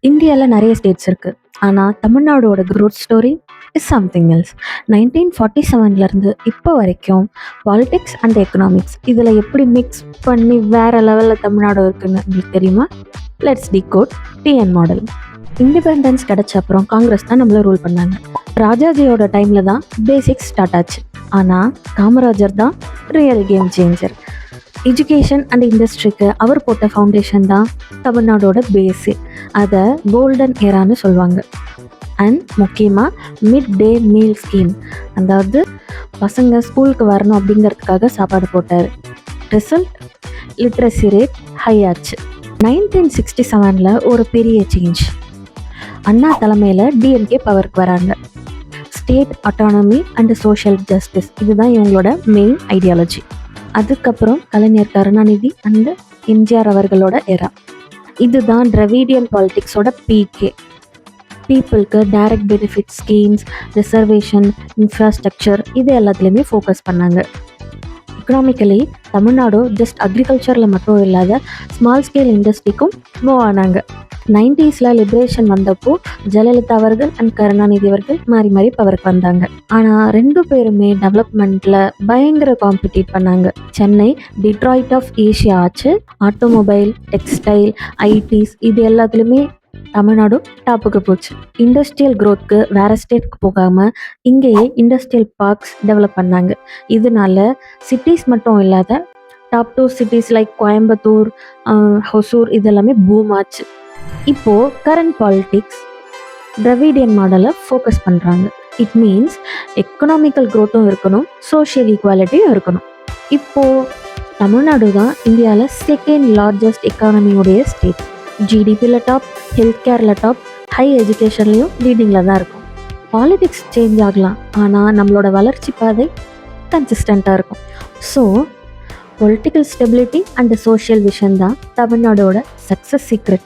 இந்தியாவில் நிறைய ஸ்டேட்ஸ் இருக்குது. ஆனால் தமிழ்நாடோட growth story is something else. 1947லேருந்து இப்போ வரைக்கும் பாலிடிக்ஸ் அண்ட் எக்கனாமிக்ஸ் இதில் எப்படி மிக்ஸ் பண்ணி வேறு லெவலில் தமிழ்நாடு இருக்குன்னு உங்களுக்கு தெரியுமா? Let's decode TN model. Independence கிடைச்ச அப்புறம் காங்கிரஸ் தான் நம்மளை ரூல் பண்ணாங்க. ராஜாஜியோட டைமில் தான் பேசிக்ஸ் ஸ்டார்ட் ஆச்சு. ஆனால் காமராஜர் தான் real game changer. Education and இண்டஸ்ட்ரிக்கு அவர் போட்ட ஃபவுண்டேஷன் தான் தமிழ்நாடோட பேஸு. அதை கோல்டன் ஏரான்னு சொல்லுவாங்க. அண்ட் முக்கியமாக மிட் டே மீல் ஸ்கீம், அதாவது பசங்க ஸ்கூலுக்கு வரணும் அப்படிங்கிறதுக்காக சாப்பாடு போட்டார். ரிசல்ட் லிட்ரஸி ரேட் ஹை ஆச்சு. 1967 ஒரு பெரிய சேஞ்ச். அண்ணா தலைமையில் டிஎம்கே பவருக்கு வராங்க. State autonomy and social justice இதுதான் இவங்களோட மெயின் ஐடியாலஜி. அதுக்கப்புறம் கலைஞர் கருணாநிதி அண்ட் எம்ஜிஆர் அவர்களோட எரா. இதுதான் திராவிடியன் பாலிட்டிக்ஸோட பீக்கே. பீப்புளுக்கு direct benefit schemes, reservation, infrastructure இது எல்லாத்துலேயுமே ஃபோக்கஸ் பண்ணாங்க. எக்கனாமிக்கலி தமிழ்நாடு ஜஸ்ட் அக்ரிகல்ச்சரில் மட்டும் இல்லாத ஸ்மால் ஸ்கேல் இண்டஸ்ட்ரிக்கும் மூவ் ஆனாங்க. 90s லிபரேஷன் வந்தப்போ ஜெயலலிதா அவர்கள் அண்ட் கருணாநிதி அவர்கள் மாறி மாறி பவருக்கு வந்தாங்க. ஆனால் ரெண்டு பேருமே டெவலப்மெண்ட்டில் பயங்கர காம்படிட் பண்ணாங்க. சென்னை டிட்ராய்ட் ஆஃப் ஏஷியா ஆச்சு. ஆட்டோமொபைல், டெக்ஸ்டைல், ஐடிஸ் இது எல்லாத்துலேயுமே தமிழ்நாடு டாப்புக்கு போச்சு. இண்டஸ்ட்ரியல் க்ரோத்துக்கு வேறு ஸ்டேட்க்கு போகாமல் இங்கேயே இண்டஸ்ட்ரியல் பார்க்ஸ் டெவலப் பண்ணாங்க. இதனால சிட்டிஸ் மட்டும் இல்லாத top 2 cities like Coimbatore, Hosur இதெல்லாமே பூம் ஆச்சு. இப்போது கரண்ட் பாலிட்டிக்ஸ் திராவிடியன் மாடலை ஃபோக்கஸ் பண்ணுறாங்க. இட் மீன்ஸ் எக்கனாமிக்கல் க்ரோத்தும் இருக்கணும், சோஷியல் ஈக்குவாலிட்டியும் இருக்கணும். இப்போது தமிழ்நாடு தான் இந்தியாவில் செகண்ட் லார்ஜஸ்ட் எக்கானமியோடைய ஸ்டேட். ஜிடிபியில் டாப், ஹெல்த் கேரில் டாப், ஹை எஜுகேஷன்லேயும் லீடிங்கில் தான் இருக்கும். பாலிடிக்ஸ் சேஞ்ச் ஆகலாம், ஆனால் நம்மளோட வளர்ச்சி பாதை கன்சிஸ்டண்ட்டாக இருக்கும். So political stability and social vision தான் தமிழ்நாடோட சக்ஸஸ் சீக்ரெட்.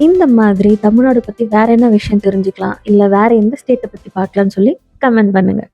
இந்த மாதிரி தமிழ்நாடு பற்றி வேறு என்ன விஷயம் தெரிஞ்சுக்கலாம், இல்லை வேறு எந்த ஸ்டேட்டை பற்றி பார்க்கலான்னு சொல்லி கமெண்ட் பண்ணுங்கள்.